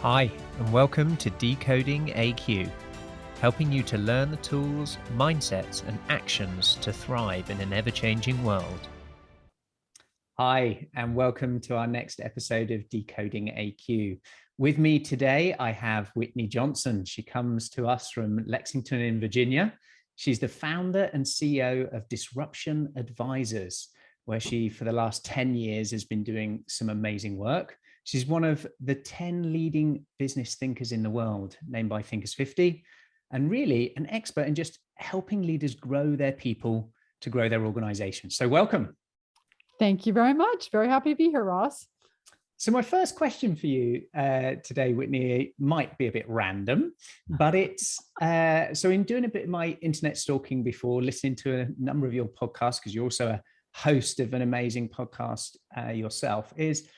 Hi, and welcome to Decoding AQ, helping you to learn the tools, mindsets, and actions to thrive in an ever-changing world. Hi, and welcome to our next episode of Decoding AQ. With me today, I have Whitney Johnson. She comes to us from Lexington in Virginia. She's the founder and CEO of Disruptive Advisors, where she, for the last 10 years, has been doing some amazing work. She's one of the 10 leading business thinkers in the world, named by Thinkers 50, and really an expert in just helping leaders grow their people to grow their organization. So welcome. Thank you very much. Very happy to be here, Ross. So my first question for you today, Whitney, might be a bit random, but it's, so in doing a bit of my internet stalking before, listening to a number of your podcasts, because you're also a host of an amazing podcast yourself, is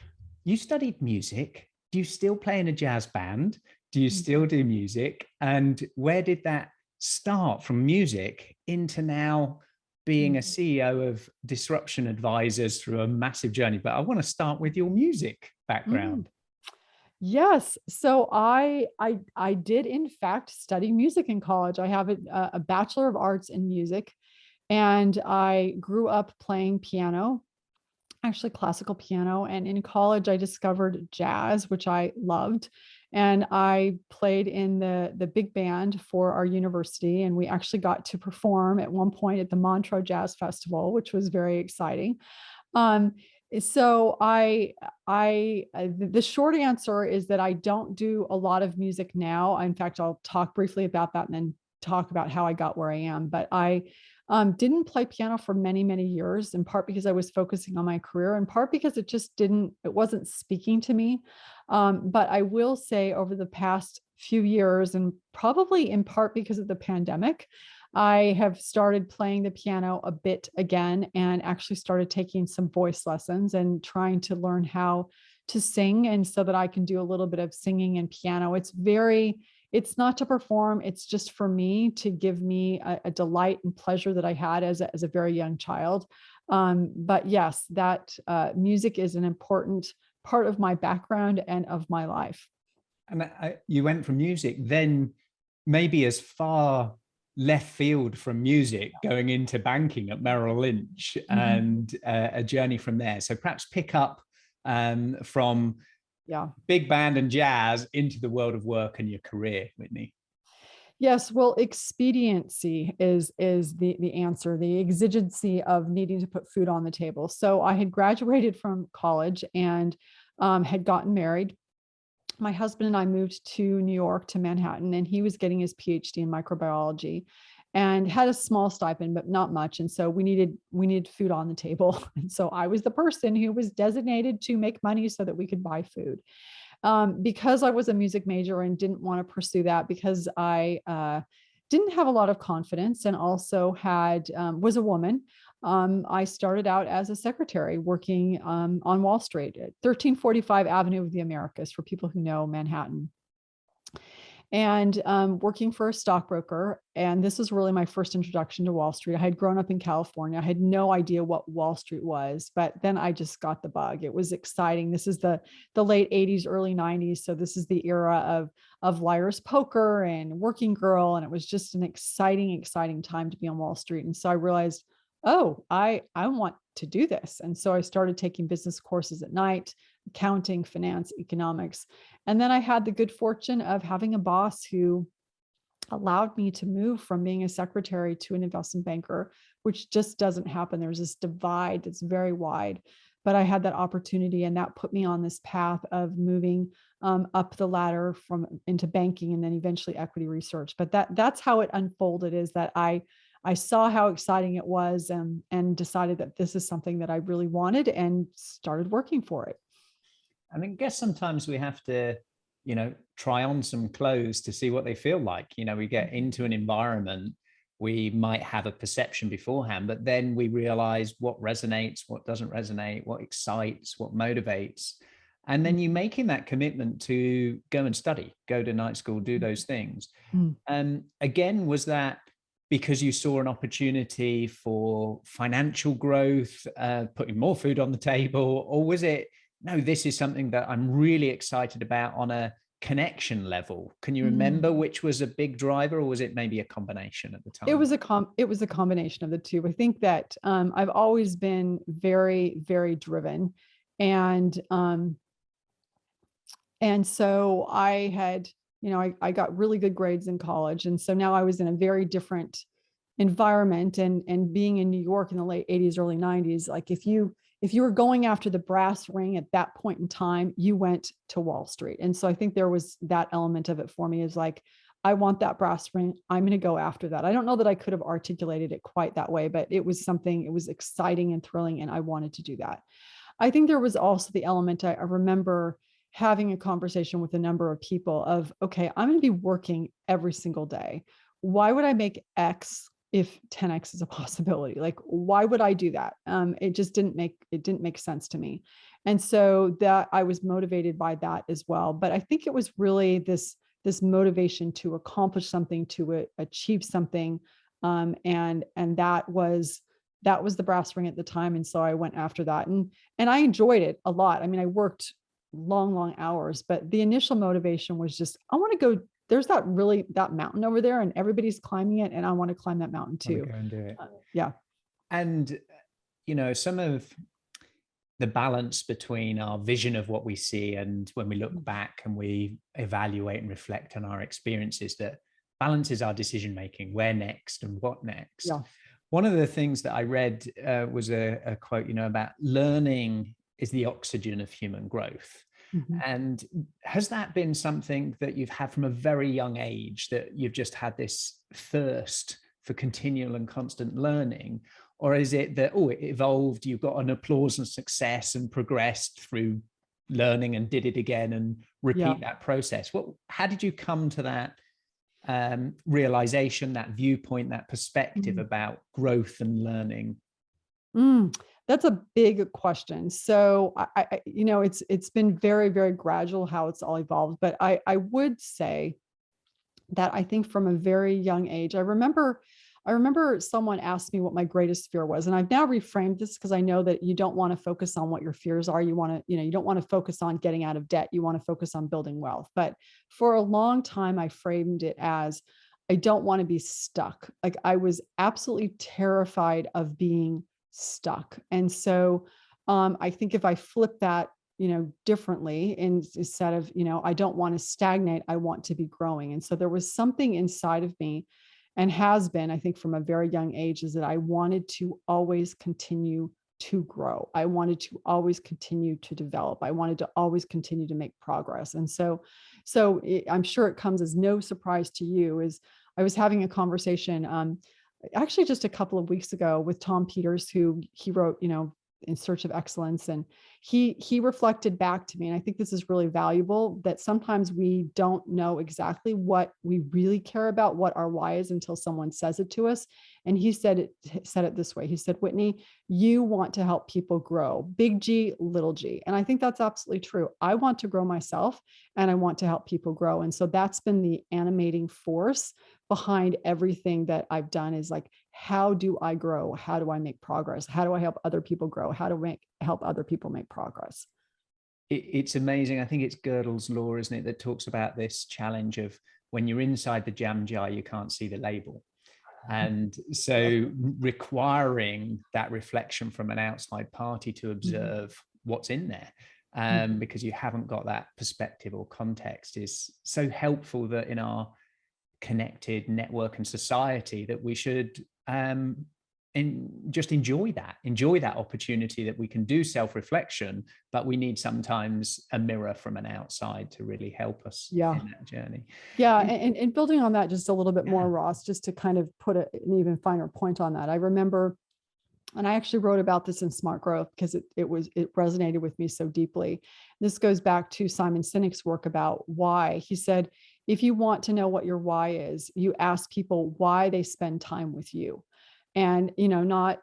you studied music. Do you still play in a jazz band? Do you still do music? And where did that start from music into now being a CEO of Disruptive Advisors through a massive journey? But I want to start with your music background. Yes. So I did in fact study music in college. I have a Bachelor of Arts in Music, and I grew up playing piano, actually classical piano. And in college, I discovered jazz, which I loved. And I played in the big band for our university. And we actually got to perform at one point at the Montreux Jazz Festival, which was very exciting. Um, so the short answer is that I don't do a lot of music now. In fact, I'll talk briefly about that and then talk about how I got where I am. But I didn't play piano for many, many years, in part because I was focusing on my career, in part because it wasn't speaking to me. But I will say over the past few years, and probably in part because of the pandemic, I have started playing the piano a bit again and actually started taking some voice lessons and trying to learn how to sing, and so that I can do a little bit of singing and piano. It's not to perform, it's just for me to give me a delight and pleasure that I had as a very young child. But yes, that music is an important part of my background and of my life. And you went from music, then maybe as far left field from music, going into banking at Merrill Lynch, and a journey from there. So perhaps pick up from big band and jazz into the world of work and your career, Whitney. Yes, well, expediency is the answer, the exigency of needing to put food on the table. So I had graduated from college and had gotten married. My husband and I moved to New York, to Manhattan, and he was getting his PhD in microbiology and had a small stipend, but not much. And so we needed food on the table. And so I was the person who was designated to make money so that we could buy food. Because I was a music major and didn't want to pursue that, because I didn't have a lot of confidence, and also was a woman. I started out as a secretary working on Wall Street at 1345 Avenue of the Americas, for people who know Manhattan, and working for a stockbroker. And this was really my first introduction to Wall Street. I had grown up in California. I had no idea what Wall Street was, but then I just got the bug. It was exciting. This is the late 80s, early 90s. So this is the era of Liar's Poker and Working Girl. And it was just an exciting time to be on Wall Street. And so I realized, oh, I want to do this. And so I started taking business courses at night, accounting, finance, economics. And then I had the good fortune of having a boss who allowed me to move from being a secretary to an investment banker, which just doesn't happen. There's this divide that's very wide. But I had that opportunity, and that put me on this path of moving up the ladder into banking, and then eventually equity research. But that's how it unfolded, is that I saw how exciting it was, and decided that this is something that I really wanted, and started working for it. I mean, I guess sometimes we have to, try on some clothes to see what they feel like. We get into an environment, we might have a perception beforehand, but then we realize what resonates, what doesn't resonate, what excites, what motivates. And then you making that commitment to go and study, go to night school, do those things. Again, was that because you saw an opportunity for financial growth, putting more food on the table, or was it, no, this is something that I'm really excited about on a connection level. Can you Mm. remember which was a big driver, or was it maybe a combination at the It time? was it was a combination of the two. I think that I've always been very, very driven, and so I had, I got really good grades in college, and so now I was in a very different environment, and being in New York in the late 80s, early 90s, like if you were going after the brass ring at that point in time, you went to Wall Street. And so I think there was that element of it for me, is like, I want that brass ring. I'm going to go after that. I don't know that I could have articulated it quite that way, but it was something, it was exciting and thrilling, and I wanted to do that. I think there was also the element, I remember having a conversation with a number of people of, okay, I'm going to be working every single day. Why would I make X if 10X is a possibility? Like, why would I do that? It just didn't make sense to me. And so that I was motivated by that as well. But I think it was really this motivation to accomplish something, to achieve something. And that was the brass ring at the time. And so I went after that, and I enjoyed it a lot. I mean, I worked long hours, but the initial motivation was just, I want to go, there's that mountain over there and everybody's climbing it, and I want to climb that mountain I want too. to go and do it. Yeah. And, some of the balance between our vision of what we see and when we look back and we evaluate and reflect on our experiences, that balances our decision making, where next and what next. Yeah. One of the things that I read was a quote, about learning is the oxygen of human growth. Mhm. And has that been something that you've had from a very young age, that you've just had this thirst for continual and constant learning? Or is it that, it evolved, you've got an applause and success and progressed through learning and did it again and Yeah. repeat that process? How did you come to that realization, that viewpoint, that perspective Mm. about growth and learning? That's a big question. So it's been very, very gradual how it's all evolved. But I would say that I think from a very young age, I remember someone asked me what my greatest fear was. And I've now reframed this, because I know that you don't want to focus on what your fears are. You want to, you don't want to focus on getting out of debt. You want to focus on building wealth. But for a long time, I framed it as, I don't want to be stuck. Like, I was absolutely terrified of being stuck. And so I think if I flip that, differently, instead of, I don't want to stagnate, I want to be growing. And so there was something inside of me, and has been, I think, from a very young age, is that I wanted to always continue to grow. I wanted to always continue to develop. I wanted to always continue to make progress. And I'm sure it comes as no surprise to you, is I was having a conversation actually just a couple of weeks ago with Tom Peters, who he wrote, In Search of Excellence. And he reflected back to me, and I think this is really valuable, that sometimes we don't know exactly what we really care about, what our why is, until someone says it to us. And he said it this way. He said, Whitney, you want to help people grow, big G, little g. And I think that's absolutely true. I want to grow myself, and I want to help people grow. And so that's been the animating force behind everything that I've done, is like, how do I grow? How do I make progress? How do I help other people grow? How do I help other people make progress? It's amazing. I think it's Gödel's law, isn't it, that talks about this challenge of, when you're inside the jam jar, you can't see the label. And so requiring that reflection from an outside party to observe what's in there, because you haven't got that perspective or context, is so helpful, that in our connected network and society, that we should just enjoy that opportunity, that we can do self-reflection, but we need sometimes a mirror from an outside to really help us in that journey. Yeah. And building on that just a little bit more, Ross, just to kind of put an even finer point on that. I remember, and I actually wrote about this in Smart Growth, because it resonated with me so deeply. This goes back to Simon Sinek's work about why. He said, if you want to know what your why is, you ask people why they spend time with you. And, not,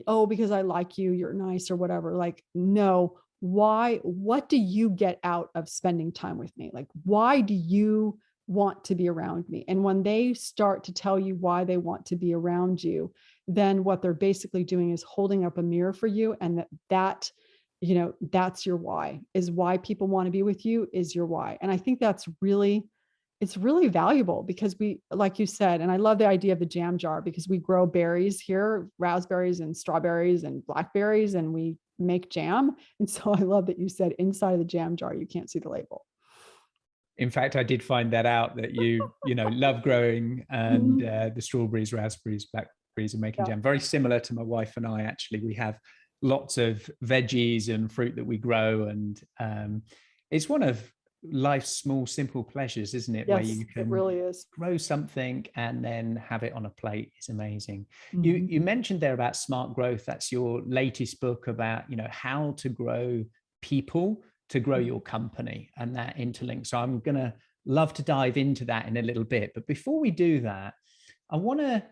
oh, because I like you, you're nice or whatever. Like, no, why, what do you get out of spending time with me? Like, why do you want to be around me? And when they start to tell you why they want to be around you, then what they're basically doing is holding up a mirror for you. And that that's your why. Is why people want to be with you is your why. And I think it's really valuable because we, like you said, and I love the idea of the jam jar, because we grow berries here, raspberries and strawberries and blackberries, and we make jam. And so I love that you said inside of the jam jar, you can't see the label. In fact, I did find that out, that love growing and the strawberries, raspberries, blackberries, and making jam. Very similar to my wife and I, actually. We have lots of veggies and fruit that we grow, and it's one of life's small, simple pleasures, isn't it? Yes, where you can it really is. grow something and then have it on a plate. It's amazing. Mm-hmm. You mentioned there about smart growth. That's your latest book about how to grow people, to grow your company, and that interlink. So I'm going to love to dive into that in a little bit. But before we do that, I want to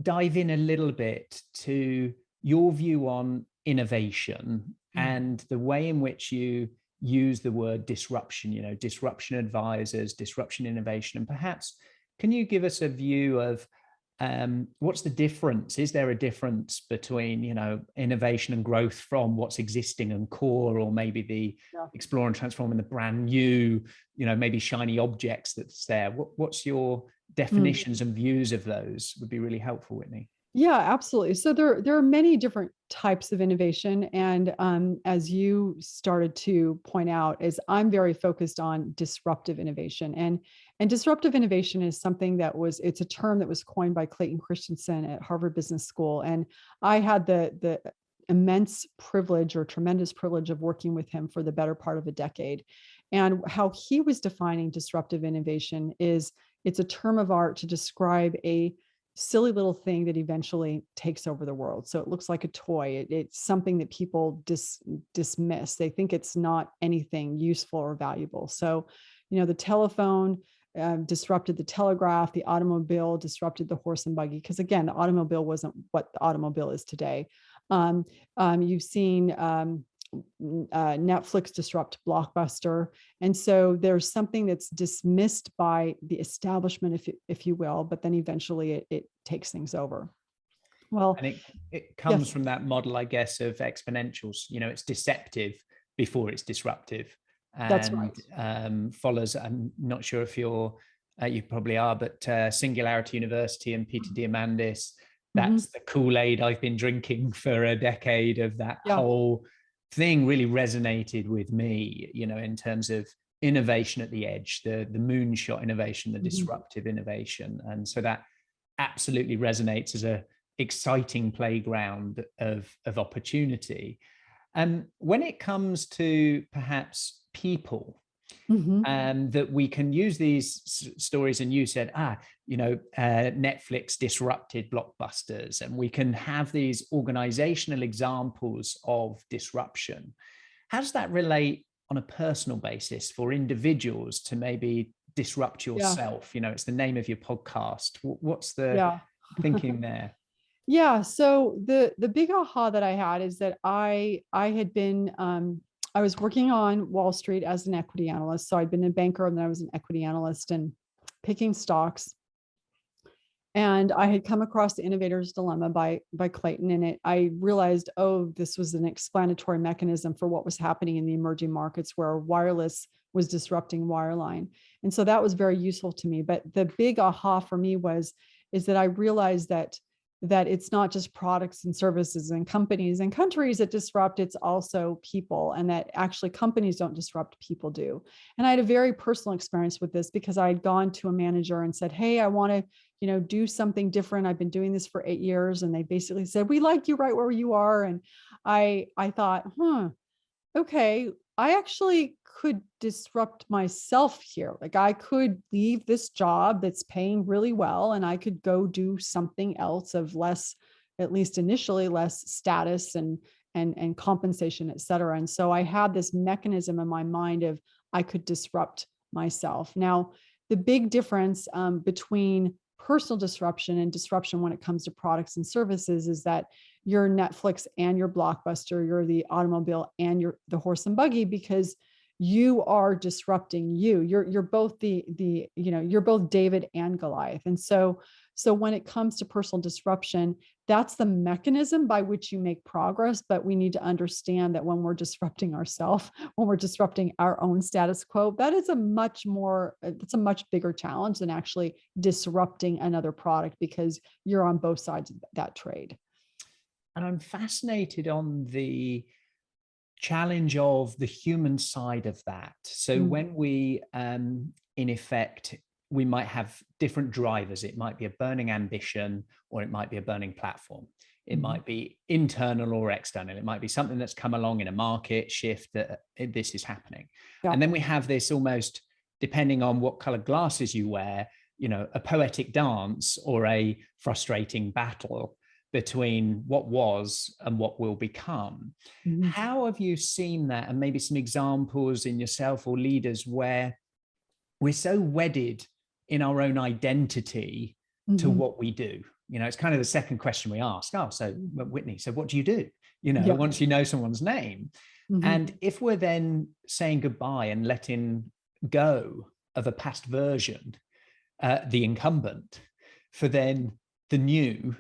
dive in a little bit to your view on innovation and the way in which you use the word disruption, disruption advisors, disruption innovation. And perhaps, can you give us a view of what's the difference? Is there a difference between, innovation and growth from what's existing and core, or maybe the explore and transform in the brand new, maybe shiny objects that's there? What's your definitions and views of those? Would be really helpful, Whitney. Yeah, absolutely. So there are many different types of innovation. And as you started to point out, is I'm very focused on disruptive innovation. And disruptive innovation is something it's a term that was coined by Clayton Christensen at Harvard Business School. And I had the immense privilege, or tremendous privilege, of working with him for the better part of a decade. And how he was defining disruptive innovation is, it's a term of art to describe a silly little thing that eventually takes over the world. So it looks like a toy. It's something that people dismiss. They think it's not anything useful or valuable. So, the telephone disrupted the telegraph. The automobile disrupted the horse and buggy. Because again, the automobile wasn't what the automobile is today. You've seen Netflix disrupt Blockbuster. And so there's something that's dismissed by the establishment, if you will, but then eventually it takes things over. Well, and it comes from that model, I guess, of exponentials. It's deceptive before it's disruptive. And that's right. Follows, I'm not sure if you probably are, but Singularity University and Peter Diamandis, that's the Kool-Aid I've been drinking for a decade of that whole thing. Really resonated with me, in terms of innovation at the edge, the moonshot innovation, the disruptive innovation. And so that absolutely resonates as a exciting playground of opportunity. And when it comes to perhaps people, that we can use these stories, and you said, Netflix disrupted Blockbusters, and we can have these organizational examples of disruption. How does that relate on a personal basis for individuals to maybe disrupt yourself? It's the name of your podcast. What's the thinking there? Yeah. So the big aha that I had is that I had been I was working on Wall Street as an equity analyst. So I'd been a banker, and then I was an equity analyst and picking stocks. And I had come across The Innovator's Dilemma by Clayton, and I realized, this was an explanatory mechanism for what was happening in the emerging markets, where wireless was disrupting wireline. And so that was very useful to me. But the big aha for me is that I realized that it's not just products and services and companies and countries that disrupt, it's also people, and that actually companies don't disrupt, people do. And I had a very personal experience with this, because I had gone to a manager and said, hey, I want to, do something different. I've been doing this for 8 years. And they basically said, we like you right where you are. And I thought, okay, I actually could disrupt myself here. Like, I could leave this job that's paying really well, and I could go do something else of less, at least initially, less status and compensation, et cetera. And so I had this mechanism in my mind of, I could disrupt myself. Now, the big difference between personal disruption and disruption when it comes to products and services is that you're Netflix and your Blockbuster, you're the automobile and you're the horse and buggy, because you are disrupting you. You're both you're both David and Goliath. And so when it comes to personal disruption, that's the mechanism by which you make progress. But we need to understand that when we're disrupting ourselves, when we're disrupting our own status quo, it's a much bigger challenge than actually disrupting another product, because you're on both sides of that trade. And I'm fascinated on the challenge of the human side of that. So when we, in effect, we might have different drivers. It might be a burning ambition, or it might be a burning platform. It might be internal or external. It might be something that's come along in a market shift that this is happening. Yeah. And then we have this almost, depending on what color glasses you wear, a poetic dance or a frustrating battle between what was and what will become. How have you seen that? And maybe some examples in yourself or leaders where we're so wedded in our own identity to what we do. It's kind of the second question we ask. Oh, so Whitney, so what do you do? Once you know someone's name. And if we're then saying goodbye and letting go of a past version, the incumbent, for then the new,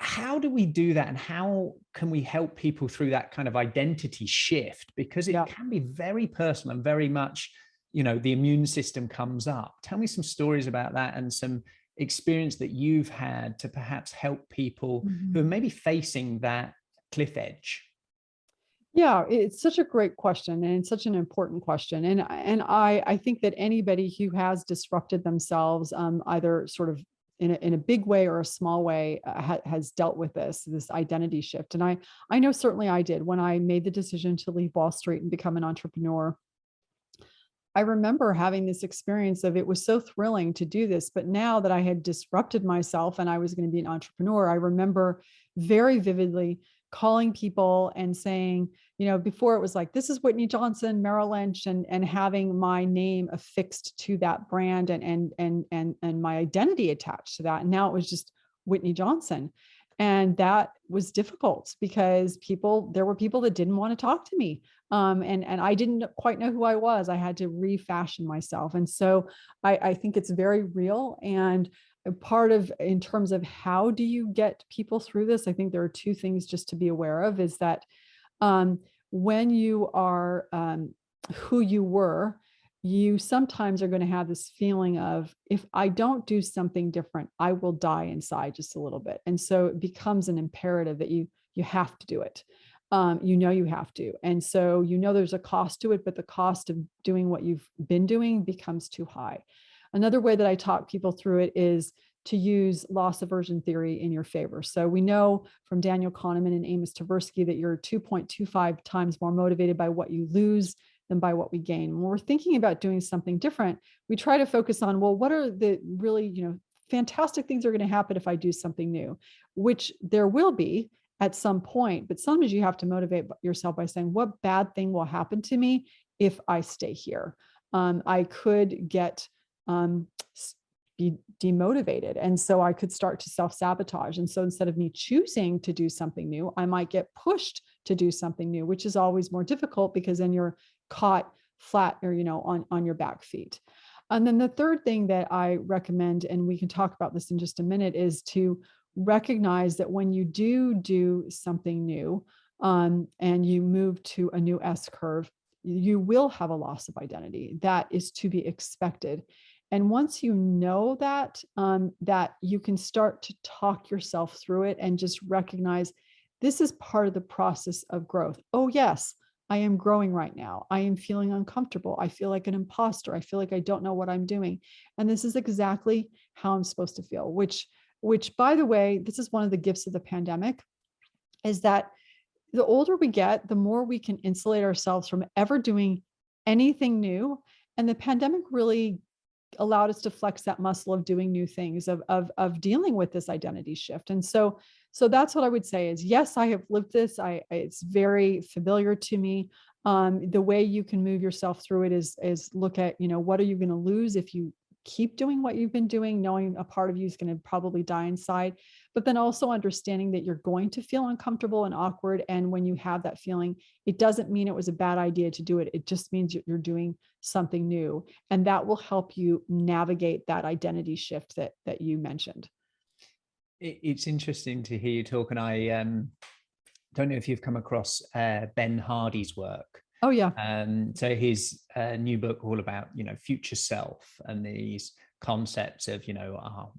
how do we do that? And how can we help people through that kind of identity shift? Because it can be very personal and very much, the immune system comes up. Tell me some stories about that and some experience that you've had to perhaps help people who are maybe facing that cliff edge. Yeah, it's such a great question, and it's such an important question. And I think that anybody who has disrupted themselves, either sort of in a big way or a small way, has dealt with this identity shift. And I know certainly I did when I made the decision to leave Wall Street and become an entrepreneur. I remember having this experience of, it was so thrilling to do this, but now that I had disrupted myself and I was going to be an entrepreneur, I remember very vividly calling people and saying, before it was like, this is Whitney Johnson, Merrill Lynch, and having my name affixed to that brand and my identity attached to that. And now it was just Whitney Johnson. And that was difficult because there were people that didn't want to talk to me. And I didn't quite know who I was. I had to refashion myself. And so I think it's very real. And part of, in terms of how do you get people through this, I think there are two things just to be aware of, is that when you are who you were, you sometimes are going to have this feeling of, if I don't do something different, I will die inside just a little bit. And so it becomes an imperative that you have to do it. You have to. And so, there's a cost to it, but the cost of doing what you've been doing becomes too high. Another way that I talk people through it is to use loss aversion theory in your favor. So we know from Daniel Kahneman and Amos Tversky that you're 2.25 times more motivated by what you lose than by what we gain. When we're thinking about doing something different, we try to focus on, well, what are the really, fantastic things that are going to happen if I do something new, which there will be at some point. But sometimes you have to motivate yourself by saying, what bad thing will happen to me if I stay here? I could be demotivated. And so I could start to self-sabotage. And so instead of me choosing to do something new, I might get pushed to do something new, which is always more difficult because then you're caught flat or, on your back feet. And then the third thing that I recommend, and we can talk about this in just a minute, is to recognize that when you do something new, and you move to a new S curve, you will have a loss of identity. That is to be expected. And once you know that, that you can start to talk yourself through it and just recognize this is part of the process of growth. Oh, yes, I am growing right now. I am feeling uncomfortable. I feel like an imposter. I feel like I don't know what I'm doing. And this is exactly how I'm supposed to feel, which, by the way, this is one of the gifts of the pandemic, is that the older we get, the more we can insulate ourselves from ever doing anything new. And the pandemic really allowed us to flex that muscle of doing new things, of dealing with this identity shift. And so that's what I would say is, yes, I have lived this. It's very familiar to me. The way you can move yourself through it is look at, what are you going to lose if you keep doing what you've been doing, knowing a part of you is going to probably die inside, but then also understanding that you're going to feel uncomfortable and awkward. And when you have that feeling, it doesn't mean it was a bad idea to do it. It just means you're doing something new. And that will help you navigate that identity shift that you mentioned. It's interesting to hear you talk, and I don't know if you've come across Ben Hardy's work. Oh, yeah. So his new book all about, future self and these concepts of,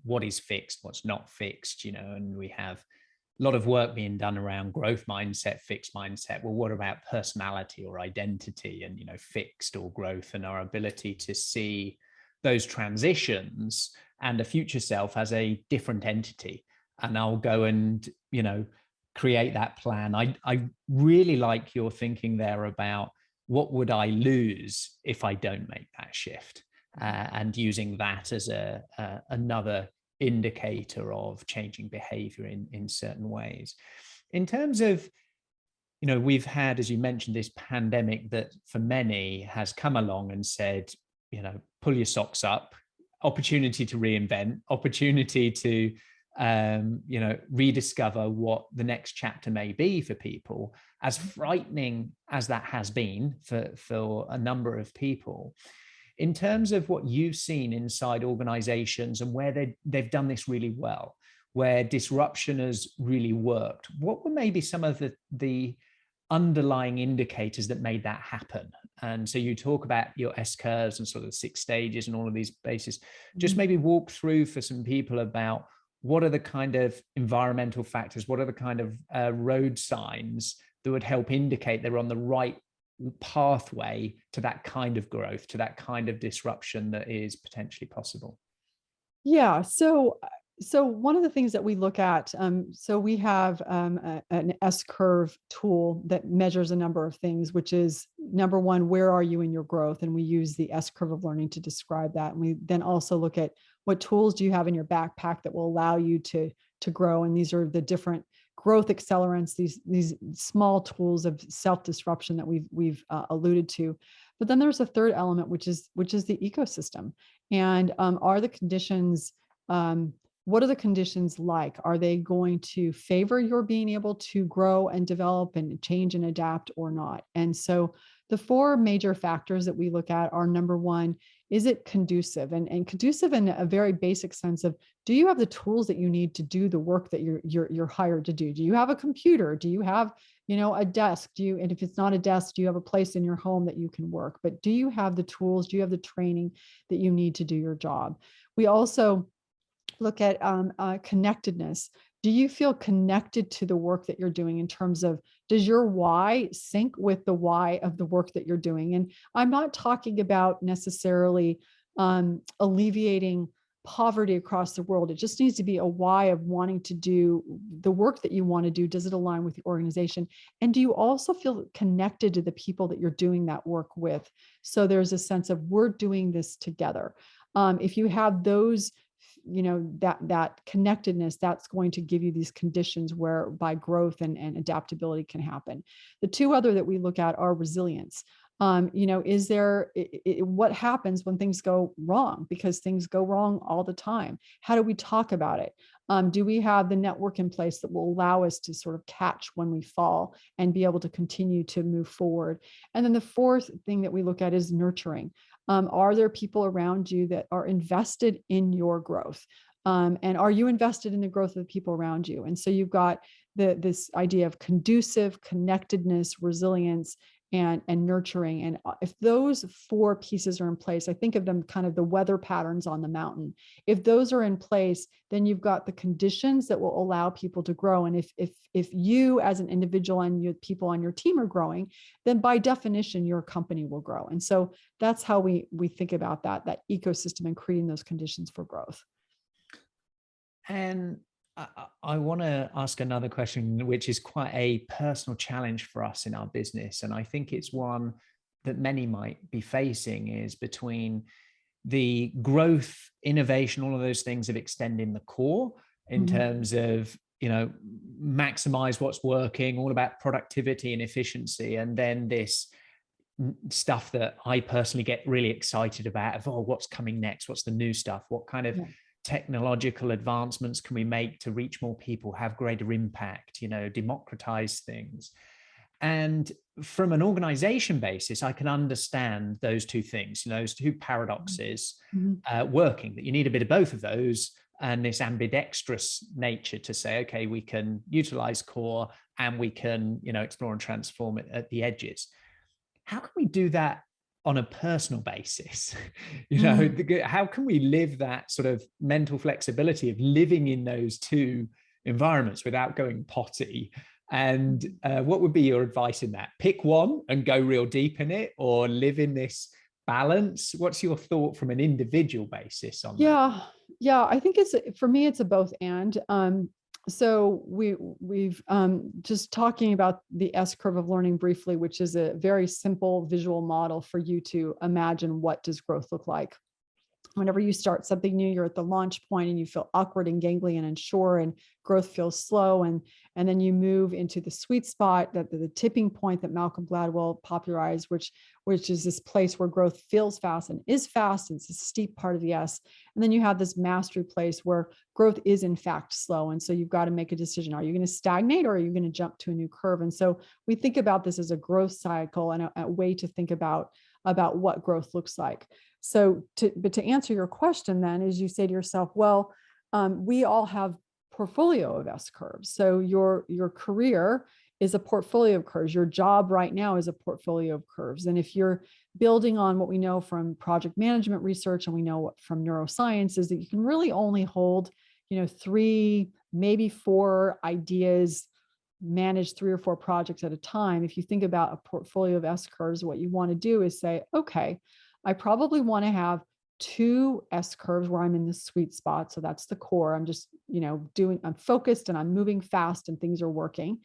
what is fixed, what's not fixed, and we have a lot of work being done around growth mindset, fixed mindset. Well, what about personality or identity and, fixed or growth, and our ability to see those transitions and a future self as a different entity. And I'll go and, create that plan. I really like your thinking there about what would I lose if I don't make that shift, and using that as another indicator of changing behavior in certain ways. In terms of, we've had, as you mentioned, this pandemic that for many has come along and said, pull your socks up, opportunity to reinvent, opportunity to rediscover what the next chapter may be for people. As frightening as that has been for a number of people, in terms of what you've seen inside organizations and where they've done this really well, where disruption has really worked, what were maybe some of the underlying indicators that made that happen? And so you talk about your S curves and sort of 6 stages and all of these bases. Just maybe walk through for some people about what are the kind of environmental factors, what are the kind of road signs that would help indicate they're on the right pathway to that kind of growth, to that kind of disruption that is potentially possible. Yeah. So one of the things that we look at, so we have an S curve tool that measures a number of things, which is number one, where are you in your growth? And we use the S curve of learning to describe that. And we then also look at what tools do you have in your backpack that will allow you to grow. And these are the different growth accelerants, these small tools of self-disruption that we've alluded to. But then there's a third element, which is the ecosystem. And are the conditions, what are the conditions like? Are they going to favor your being able to grow and develop and change and adapt or not? And so the 4 major factors that we look at are, number one, is it conducive? And conducive in a very basic sense of, do you have the tools that you need to do the work that you're hired to do? Do you have a computer? Do you have, a desk? And if it's not a desk, do you have a place in your home that you can work? But do you have the tools? Do you have the training that you need to do your job? We also look at connectedness. Do you feel connected to the work that you're doing in terms of, does your why sync with the why of the work that you're doing? And I'm not talking about necessarily alleviating poverty across the world. It just needs to be a why of wanting to do the work that you want to do. Does it align with the organization? And do you also feel connected to the people that you're doing that work with? So there's a sense of, we're doing this together. If you have those, that connectedness, that's going to give you these conditions whereby growth and adaptability can happen. The 2 other that we look at are resilience. Is there, what happens when things go wrong? Because things go wrong all the time. How do we talk about it? Do we have the network in place that will allow us to sort of catch when we fall and be able to continue to move forward? And then the 4th thing that we look at is nurturing. Are there people around you that are invested in your growth? And are you invested in the growth of the people around you? And so you've got this idea of conducive, connectedness, resilience, and nurturing. And if those 4 pieces are in place, I think of them kind of the weather patterns on the mountain. If those are in place, then you've got the conditions that will allow people to grow. And if you as an individual and your people on your team are growing, then by definition, your company will grow. And so that's how we think about that ecosystem and creating those conditions for growth. And I want to ask another question, which is quite a personal challenge for us in our business. And I think it's one that many might be facing, is between the growth, innovation, all of those things of extending the core in terms of, maximize what's working, all about productivity and efficiency. And then this stuff that I personally get really excited about of, oh, what's coming next? What's the new stuff? What kind of technological advancements can we make to reach more people, have greater impact, democratize things? And from an organization basis, I can understand those two things, those two paradoxes working, that you need a bit of both of those, and this ambidextrous nature to say, okay, we can utilize core and we can, explore and transform it at the edges. How can we do that on a personal basis? How can we live that sort of mental flexibility of living in those two environments without going potty? And what would be your advice in that? Pick one and go real deep in it, or live in this balance? What's your thought from an individual basis on that? Yeah. I think for me, it's a both and. So we've just talking about the S curve of learning briefly, which is a very simple visual model for you to imagine what does growth look like. Whenever you start something new, you're at the launch point and you feel awkward and gangly and unsure, and growth feels slow. And then you move into the sweet spot, that the tipping point that Malcolm Gladwell popularized, which is this place where growth feels fast and is fast. It's a steep part of the S. And then you have this mastery place where growth is in fact slow. And so you've got to make a decision. Are you going to stagnate, or are you going to jump to a new curve? And so we think about this as a growth cycle and a way to think about what growth looks like. So to answer your question then, is you say to yourself, well, we all have portfolio of S curves. So your career is a portfolio of curves. Your job right now is a portfolio of curves. And if you're building on what we know from project management research, and we know from neuroscience, is that you can really only hold, 3, maybe 4 ideas, manage 3 or 4 projects at a time. If you think about a portfolio of S curves, what you want to do is say, okay, I probably want to have 2 S curves where I'm in the sweet spot. So that's the core. I'm just, I'm focused and I'm moving fast and things are working.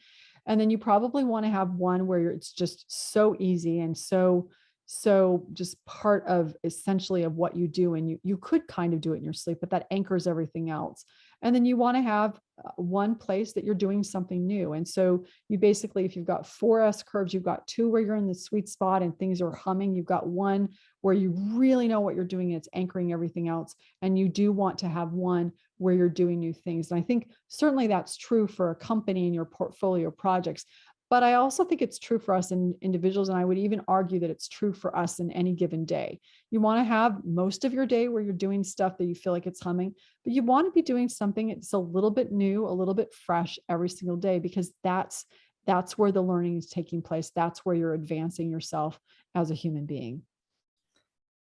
And then you probably want to have one where it's just so easy and so just part of essentially of what you do. And you could kind of do it in your sleep, but that anchors everything else. And then you want to have one place that you're doing something new. And so you basically, if you've got 4 S curves, you've got 2 where you're in the sweet spot and things are humming. You've got 1 where you really know what you're doing and it's anchoring everything else. And you do want to have 1 where you're doing new things. And I think certainly that's true for a company and your portfolio projects. But I also think it's true for us in individuals. And I would even argue that it's true for us in any given day. You want to have most of your day where you're doing stuff that you feel like it's humming, but you want to be doing something that's a little bit new, a little bit fresh every single day, because that's where the learning is taking place. That's where you're advancing yourself as a human being.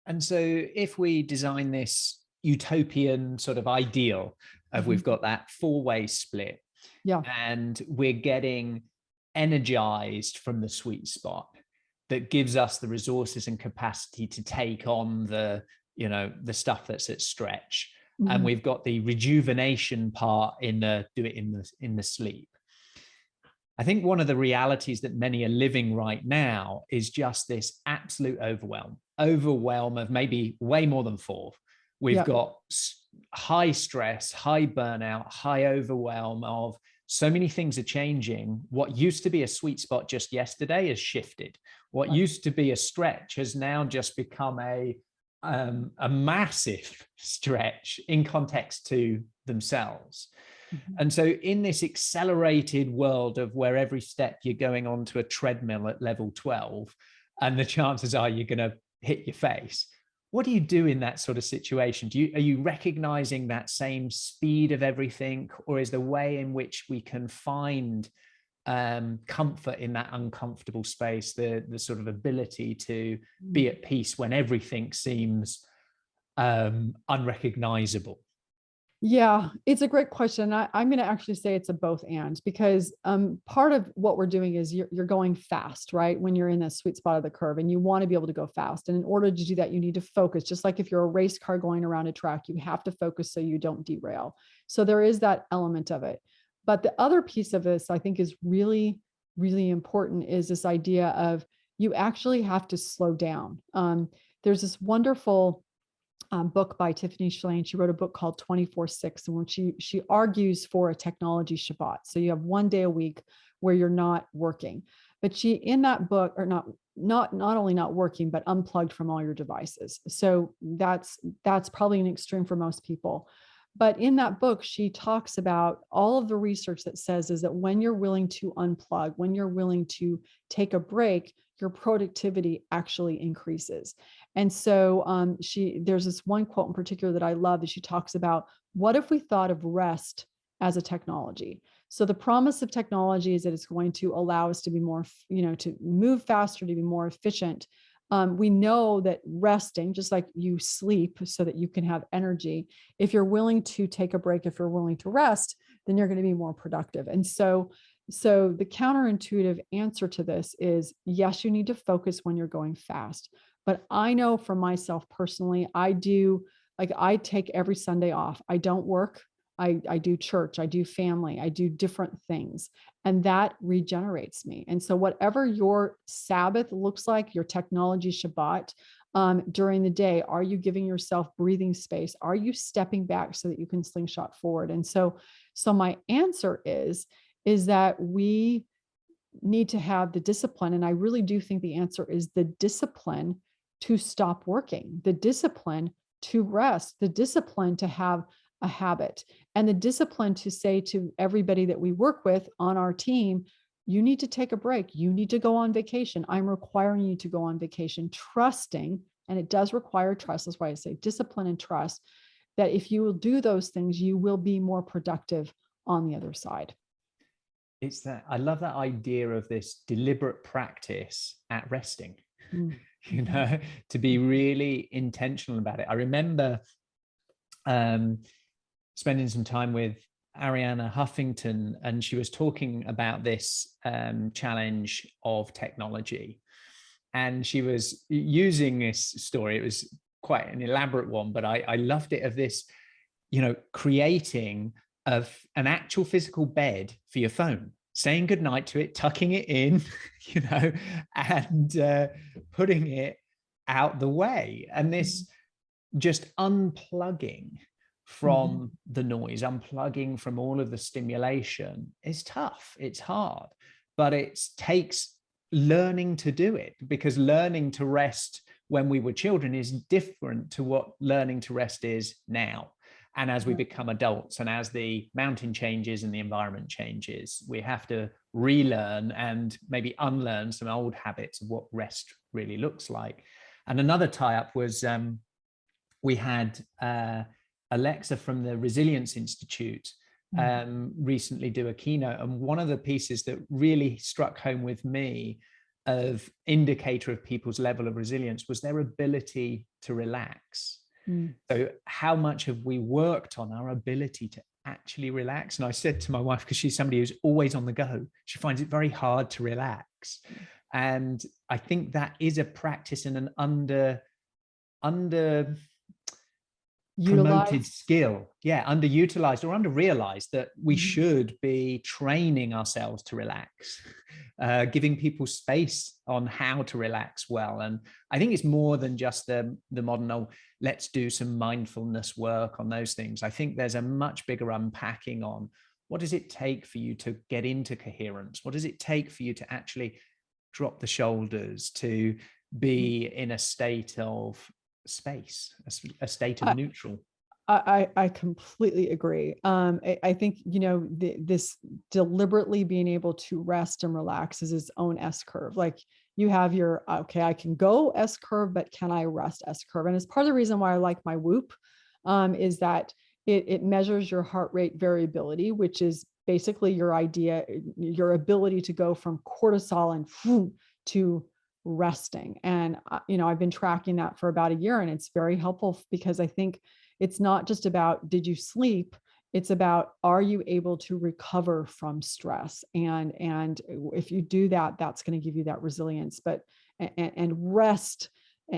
And so if we design this utopian sort of ideal of we've got that 4-way split, and we're getting energized from the sweet spot that gives us the resources and capacity to take on the stuff that's at stretch, and we've got the rejuvenation part in the do it in the sleep. I think one of the realities that many are living right now is just this absolute overwhelm of maybe way more than 4. We've got high stress, high burnout, high overwhelm of so many things are changing. What used to be a sweet spot just yesterday has shifted. What used to be a stretch has now just become a massive stretch in context to themselves. And so in this accelerated world of where every step you're going onto a treadmill at level 12, and the chances are you're going to hit your face, what do you do in that sort of situation? Are you recognizing that same speed of everything, or is the way in which we can find comfort in that uncomfortable space, the sort of ability to be at peace when everything seems unrecognizable? Yeah, it's a great question. I'm going to actually say it's a both and, because part of what we're doing is you're going fast, right? When you're in the sweet spot of the curve and you want to be able to go fast. And in order to do that, you need to focus. Just like if you're a race car going around a track, you have to focus so you don't derail. So there is that element of it. But the other piece of this, I think, is really, really important, is this idea of you actually have to slow down. There's this wonderful book by Tiffany Shalane. She wrote a book called 24/6, in which she argues for a technology Shabbat. So you have 1 day a week where you're not working. But in that book, or not, not only not working, but unplugged from all your devices. So that's probably an extreme for most people. But in that book, she talks about all of the research that says is that when you're willing to unplug, when you're willing to take a break, your productivity actually increases. And so there's this one quote in particular that I love that she talks about, what if we thought of rest as a technology? So the promise of technology is that it's going to allow us to be more, to move faster, to be more efficient. We know that resting, just like you sleep so that you can have energy, if you're willing to take a break, if you're willing to rest, then you're going to be more productive. And so the counterintuitive answer to this is, yes, you need to focus when you're going fast. But I know for myself personally, I take every Sunday off. I don't work. I do church, I do family, I do different things, and that regenerates me. And so whatever your Sabbath looks like, your technology Shabbat, during the day, are you giving yourself breathing space? Are you stepping back so that you can slingshot forward? And so my answer is that we need to have the discipline. And I really do think the answer is the discipline to stop working, the discipline to rest, the discipline to have a habit, and the discipline to say to everybody that we work with on our team, you need to take a break. You need to go on vacation. I'm requiring you to go on vacation, trusting, and it does require trust. That's why I say discipline and trust, that if you will do those things, you will be more productive on the other side. It's that I love that idea of this deliberate practice at resting, to be really intentional about it. I remember spending some time with Arianna Huffington, and she was talking about this challenge of technology. And she was using this story. It was quite an elaborate one, but I loved it, of this, creating of an actual physical bed for your phone, saying goodnight to it, tucking it in, and putting it out the way. And this just unplugging from the noise, unplugging from all of the stimulation is tough. It's hard, but it takes learning to do it, because learning to rest when we were children is different to what learning to rest is now. And as we become adults, and as the mountain changes and the environment changes, we have to relearn and maybe unlearn some old habits of what rest really looks like. And another tie-up was we had Alexa from the Resilience Institute recently do a keynote. And one of the pieces that really struck home with me of indicator of people's level of resilience was their ability to relax. So how much have we worked on our ability to actually relax? And I said to my wife, because she's somebody who's always on the go, she finds it very hard to relax. And I think that is a practice and an under promoted skill, underutilized or under-realized, that we should be training ourselves to relax, giving people space on how to relax well. And I think it's more than just the modern, let's do some mindfulness work on those things. I think there's a much bigger unpacking on what does it take for you to get into coherence? What does it take for you to actually drop the shoulders, to be in a state of space, a state of neutral? I completely agree. I think, this deliberately being able to rest and relax is its own S curve. Like you have your, okay, I can go S curve, but can I rest S curve? And it's part of the reason why I like my Whoop, is that it measures your heart rate variability, which is basically your ability to go from cortisol and to resting. And, I've been tracking that for about a year, and it's very helpful, because I think it's not just about, did you sleep? It's about, are you able to recover from stress? And if you do that, that's going to give you that resilience. But, and rest,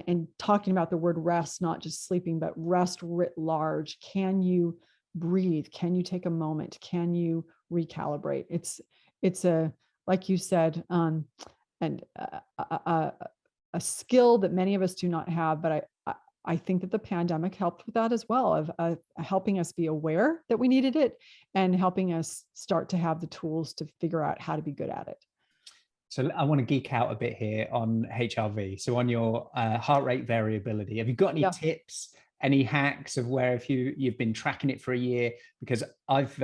and talking about the word rest, not just sleeping, but rest writ large. Can you breathe? Can you take a moment? Can you recalibrate? It's a, like you said, and a skill that many of us do not have, but I think that the pandemic helped with that as well, of helping us be aware that we needed it, and helping us start to have the tools to figure out how to be good at it. So I want to geek out a bit here on HRV. So on your heart rate variability, have you got any Yeah. tips, any hacks of where if you've been tracking it for a year? Because I've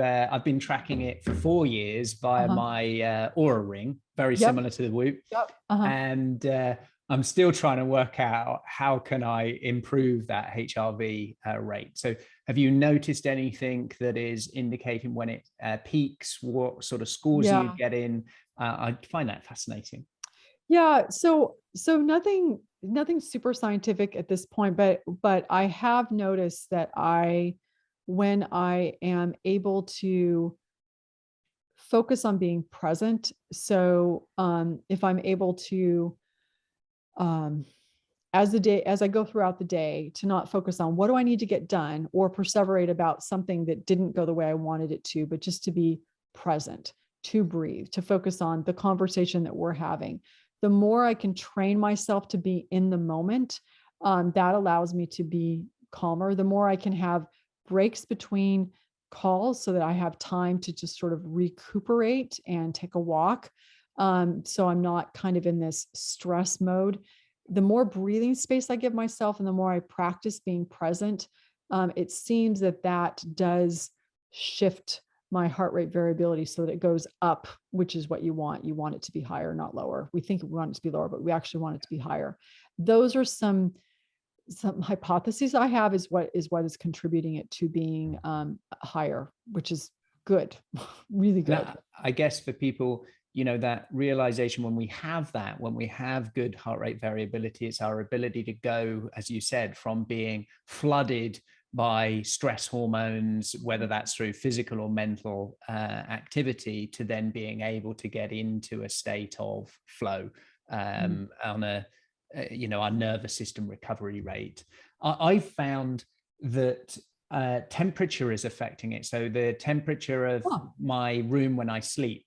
been tracking it for 4 years via my Aura ring, very Yep. similar to the Whoop, Yep. and I'm still trying to work out how can I improve that HRV rate. So have you noticed anything that is indicating when it peaks, what sort of scores you get in? I find that fascinating. Yeah. So nothing super scientific at this point, but I have noticed that when I am able to focus on being present. So if I'm able to um as I go throughout the day, to not focus on what do I need to get done or perseverate about something that didn't go the way I wanted it to, but just to be present, to breathe, to focus on the conversation that we're having. The more I can train myself to be in the moment, that allows me to be calmer. The more I can have breaks between calls so that I have time to just sort of recuperate and take a walk. So I'm not kind of in this stress mode. The more breathing space I give myself and the more I practice being present, it seems that does shift my heart rate variability so that it goes up, which is what you want. You want it to be higher, not lower. We think we want it to be lower, but we actually want it to be higher. Those are some hypotheses I have is what is contributing it to being higher, which is good, really good. Now, I guess for people, that realization when we have good heart rate variability, it's our ability to go, as you said, from being flooded by stress hormones, whether that's through physical or mental activity, to then being able to get into a state of flow on our nervous system recovery rate. I've found that temperature is affecting it. So the temperature of my room when I sleep.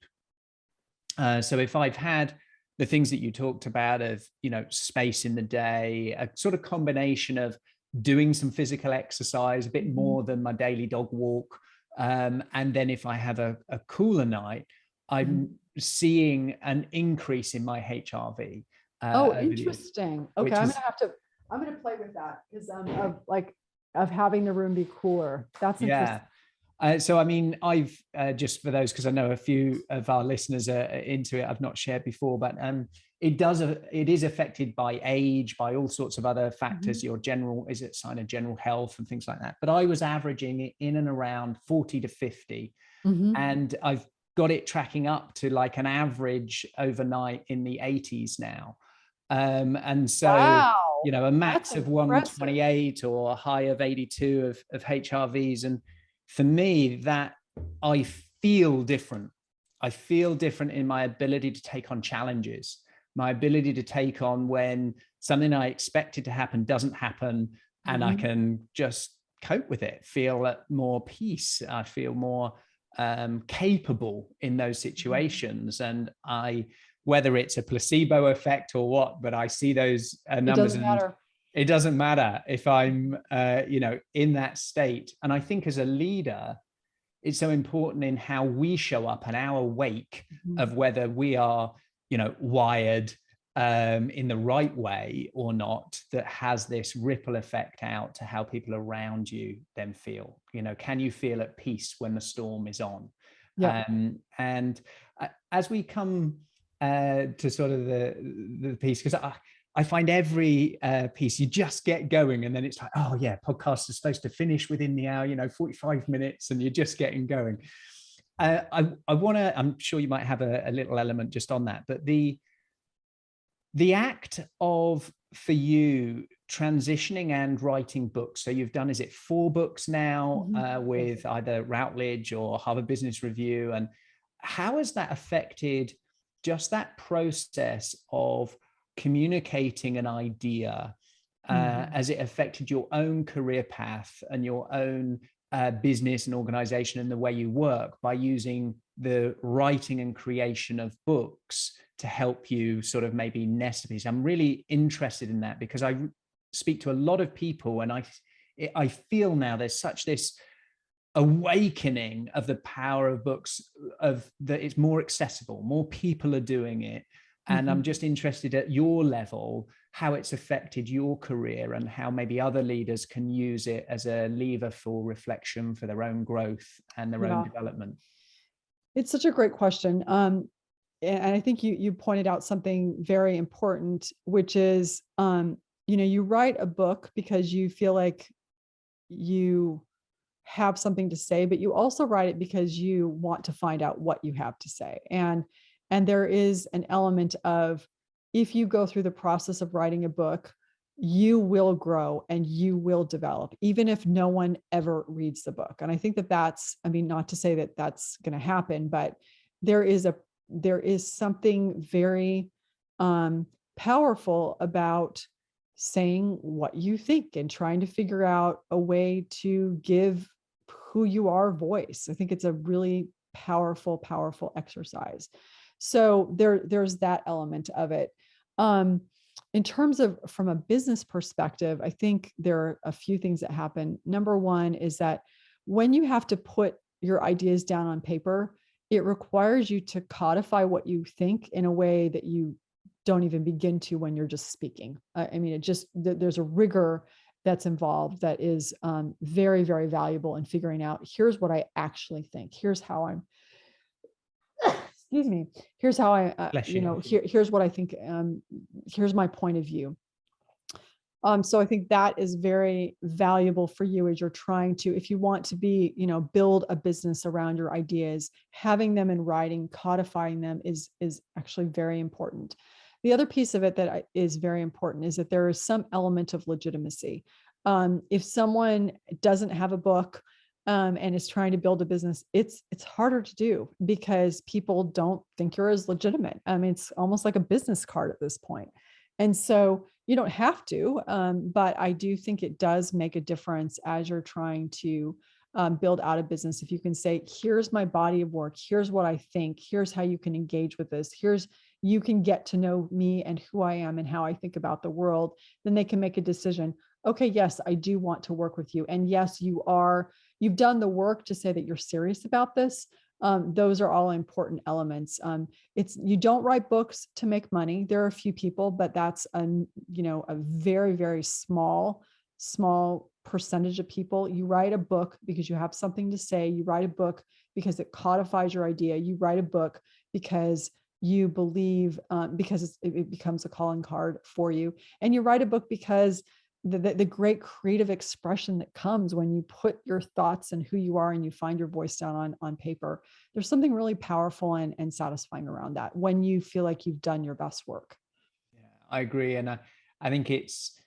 So if I've had the things that you talked about of, space in the day, a sort of combination of doing some physical exercise, a bit more than my daily dog walk. And then if I have a cooler night, I'm seeing an increase in my HRV. Interesting. Okay, I'm gonna play with that because of having the room be cooler. That's interesting. So, I mean, I've just for those, because I know a few of our listeners are into it, I've not shared before, but it is affected by age, by all sorts of other factors, your general, is it sign of general health and things like that. But I was averaging it in and around 40 to 50. And I've got it tracking up to like an average overnight in the 80s now. And so, a max of 128 or a high of 82 of HRVs. And for me, that I feel different. I feel different in my ability to take on challenges, my ability to take on when something I expected to happen doesn't happen, and I can just cope with it, feel at more peace. I feel more capable in those situations. And whether it's a placebo effect or what, but I see those numbers. It doesn't matter if I'm, in that state. And I think as a leader, it's so important in how we show up and our wake of whether we are, wired in the right way or not, that has this ripple effect out to how people around you then feel. Can you feel at peace when the storm is on? And as we come to sort of the piece, because I find every piece you just get going and then it's like, oh yeah, podcast is supposed to finish within the hour, 45 minutes, and you're just getting going. I want to, I'm sure you might have a little element just on that, but the act of, for you, transitioning and writing books. So you've done, is it 4 books now with either Routledge or Harvard Business Review? And how has that affected just that process of communicating an idea? Has it affected your own career path and your own business and organization and the way you work by using the writing and creation of books to help you sort of maybe nest a piece? I'm really interested in that because I speak to a lot of people and I feel now there's such this awakening of the power of books, of that it's more accessible, more people are doing it. And I'm just interested at your level, how it's affected your career and how maybe other leaders can use it as a lever for reflection for their own growth and their own development. It's such a great question. And I think you pointed out something very important, which is, you write a book because you feel like you have something to say, but you also write it because you want to find out what you have to say. And there is an element of, if you go through the process of writing a book, you will grow and you will develop, even if no one ever reads the book. And I think that's, not to say that that's going to happen, but there is something very powerful about saying what you think and trying to figure out a way to give who you are voice. I think it's a really powerful exercise. So there's that element of it. In terms of from a business perspective, I think there are a few things that happen. Number one is that when you have to put your ideas down on paper, it requires you to codify what you think in a way that you don't even begin to when you're just speaking. There's a rigor that's involved that is very, very valuable in figuring out, here's what I actually think. Here's how I'm, excuse me, here's how I, here's what I think, here's my point of view. So I think that is very valuable for you as you're trying to, if you want to be, build a business around your ideas, having them in writing, codifying them is actually very important. The other piece of it that is very important is that there is some element of legitimacy. If someone doesn't have a book and is trying to build a business, it's harder to do because people don't think you're as legitimate. It's almost like a business card at this point. And so you don't have to, but I do think it does make a difference as you're trying to build out a business. If you can say, here's my body of work, here's what I think, here's how you can engage with this, you can get to know me and who I am and how I think about the world, then they can make a decision. Okay, yes, I do want to work with you. And yes, you've done the work to say that you're serious about this. Those are all important elements. You don't write books to make money. There are a few people, but that's a very, very small percentage of people. You write a book because you have something to say. You write a book because it codifies your idea. You write a book because you believe, because it becomes a calling card for you. And you write a book because the great creative expression that comes when you put your thoughts and who you are and you find your voice down on paper, there's something really powerful and satisfying around that when you feel like you've done your best work. Yeah, I agree. And I think it's,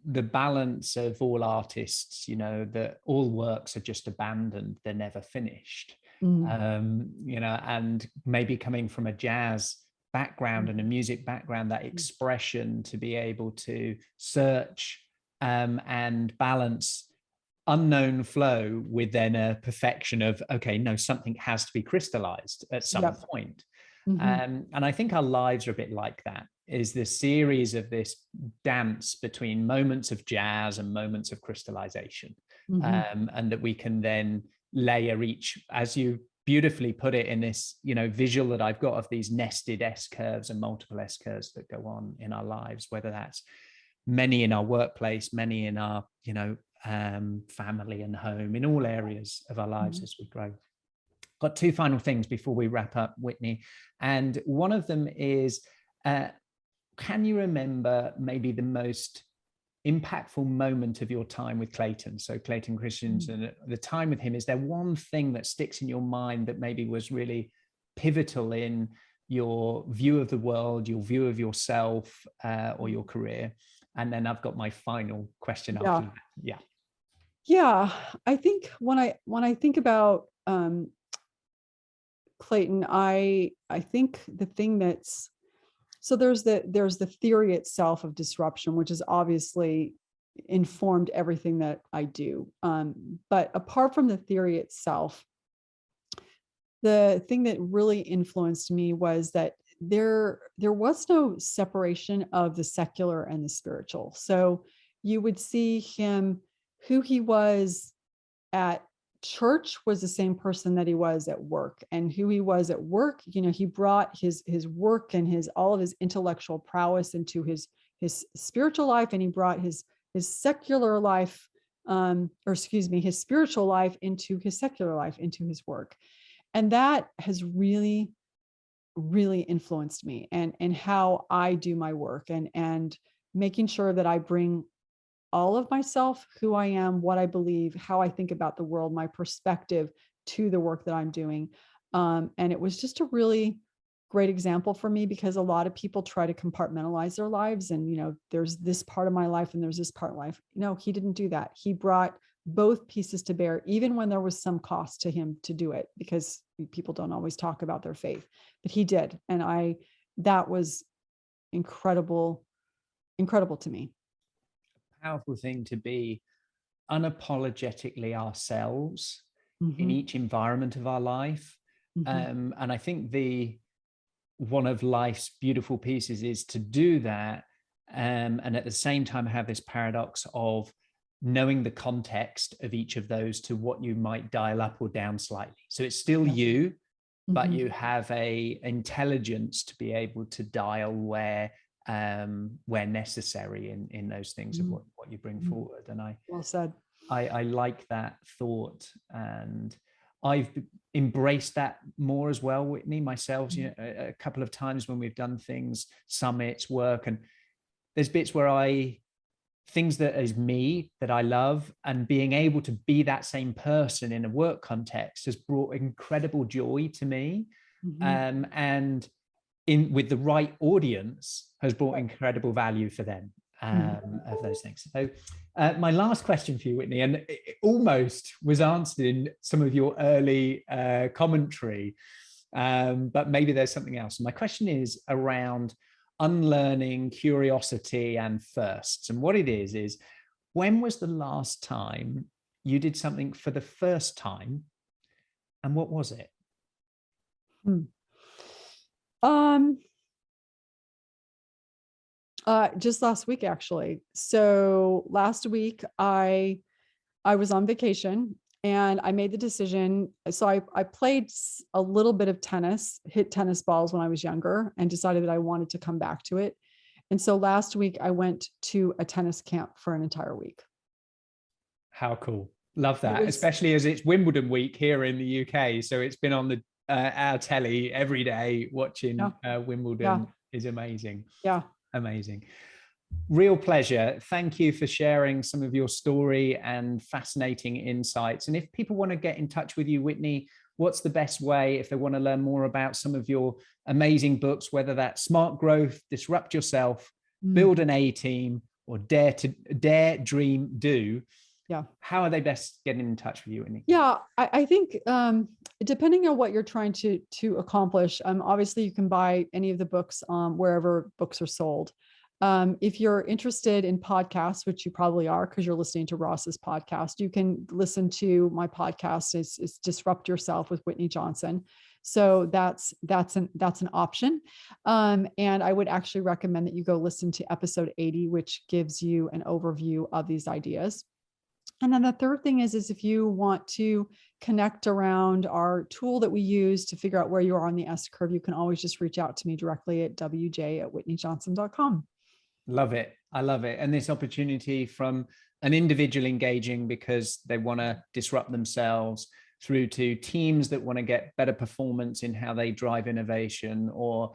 the balance of all artists, that all works are just abandoned. They're never finished. And maybe coming from a jazz background and a music background, that expression to be able to search and balance unknown flow with then a perfection of, okay, no, something has to be crystallized at some point. And I think our lives are a bit like that, is the series of this dance between moments of jazz and moments of crystallization. And that we can then layer each, as you beautifully put it in this, visual that I've got of these nested S curves and multiple S curves that go on in our lives, whether that's many in our workplace, many in our, family and home, in all areas of our lives as we grow. Got two final things before we wrap up, Whitney. And one of them is, can you remember maybe the most impactful moment of your time with Clayton? So Clayton Christensen, the time with him, is there one thing that sticks in your mind that maybe was really pivotal in your view of the world, your view of yourself, or your career? And then I've got my final question after that. Yeah. I think when I think about Clayton, I think the thing that's, so there's the theory itself of disruption, which has obviously informed everything that I do. But apart from the theory itself, the thing that really influenced me was that there was no separation of the secular and the spiritual. So you would see him, who he was at church was the same person that he was at work, and who he was at work, he brought his work and all of his intellectual prowess into his spiritual life, and he brought his secular life, his spiritual life into his secular life, into his work. And that has really, really influenced me and how I do my work, and making sure that I bring all of myself, who I am, what I believe, how I think about the world, my perspective to the work that I'm doing. And it was just a really great example for me, because a lot of people try to compartmentalize their lives. And, there's this part of my life and there's this part of life. No, he didn't do that. He brought both pieces to bear, even when there was some cost to him to do it, because people don't always talk about their faith, but he did. And that was incredible to me. Powerful thing to be unapologetically ourselves in each environment of our life. And I think one of life's beautiful pieces is to do that, and at the same time have this paradox of knowing the context of each of those to what you might dial up or down slightly. So it's still you, but you have a intelligence to be able to dial where necessary in those things of what you bring forward. And well said. I like that thought, and I've embraced that more as well, Whitney, myself. A couple of times when we've done things, summits, work, and there's bits where things that is me that I love, and being able to be that same person in a work context has brought incredible joy to me. And with the right audience has brought incredible value for them, of those things. So my last question for you, Whitney, and it almost was answered in some of your early commentary, but maybe there's something else. My question is around unlearning curiosity and firsts. And what it is when was the last time you did something for the first time, and what was it? Just last week, actually. So last week I was on vacation, and I made the decision. So I played a little bit of tennis, hit tennis balls when I was younger, and decided that I wanted to come back to it. And so last week I went to a tennis camp for an entire week. How cool. Love that, especially as it's Wimbledon week here in the UK. So it's been on our telly every day watching Wimbledon. Is amazing. Yeah. Amazing. Real pleasure. Thank you for sharing some of your story and fascinating insights. And if people want to get in touch with you, Whitney, what's the best way if they want to learn more about some of your amazing books, whether that's Smart Growth, Disrupt Yourself, Build an A-Team, or Dare, Dream, Do? Yeah. How are they best getting in touch with you, Whitney? Yeah, I think depending on what you're trying to accomplish, obviously you can buy any of the books wherever books are sold. If you're interested in podcasts, which you probably are because you're listening to Ross's podcast, you can listen to my podcast. It's Disrupt Yourself with Whitney Johnson. So that's an option. And I would actually recommend that you go listen to episode 80, which gives you an overview of these ideas. And then the third thing is if you want to connect around our tool that we use to figure out where you are on the S curve, you can always just reach out to me directly at wj@whitneyjohnson.com. Love it. I love it. And this opportunity from an individual engaging because they want to disrupt themselves, through to teams that want to get better performance in how they drive innovation, or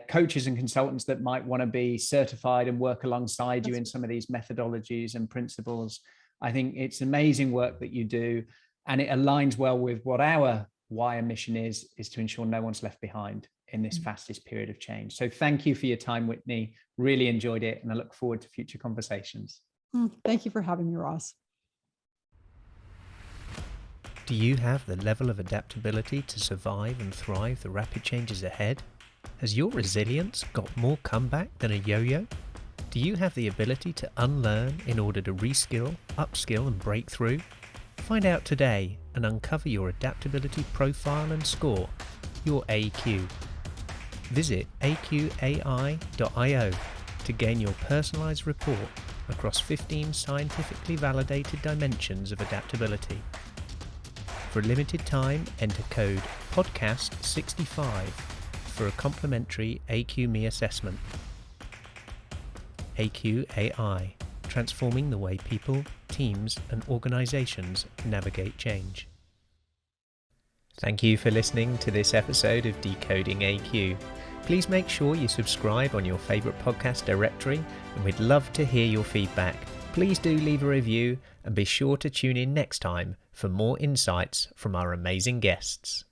coaches and consultants that might want to be certified and work alongside you in some of these methodologies and principles. I think it's amazing work that you do, and it aligns well with what our why and mission is to ensure no one's left behind in this fastest period of change. So thank you for your time, Whitney. Really enjoyed it, and I look forward to future conversations. Thank you for having me, Ross. Do you have the level of adaptability to survive and thrive the rapid changes ahead? Has your resilience got more comeback than a yo-yo? Do you have the ability to unlearn in order to reskill, upskill and break through? Find out today and uncover your adaptability profile and score, your AQ. Visit AQai.io to gain your personalized report across 15 scientifically validated dimensions of adaptability. For a limited time, enter code podcast65 for a complimentary AQme assessment. AQai, transforming the way people, teams, and organizations navigate change. Thank you for listening to this episode of Decoding AQ. Please make sure you subscribe on your favorite podcast directory, and we'd love to hear your feedback. Please do leave a review and be sure to tune in next time for more insights from our amazing guests.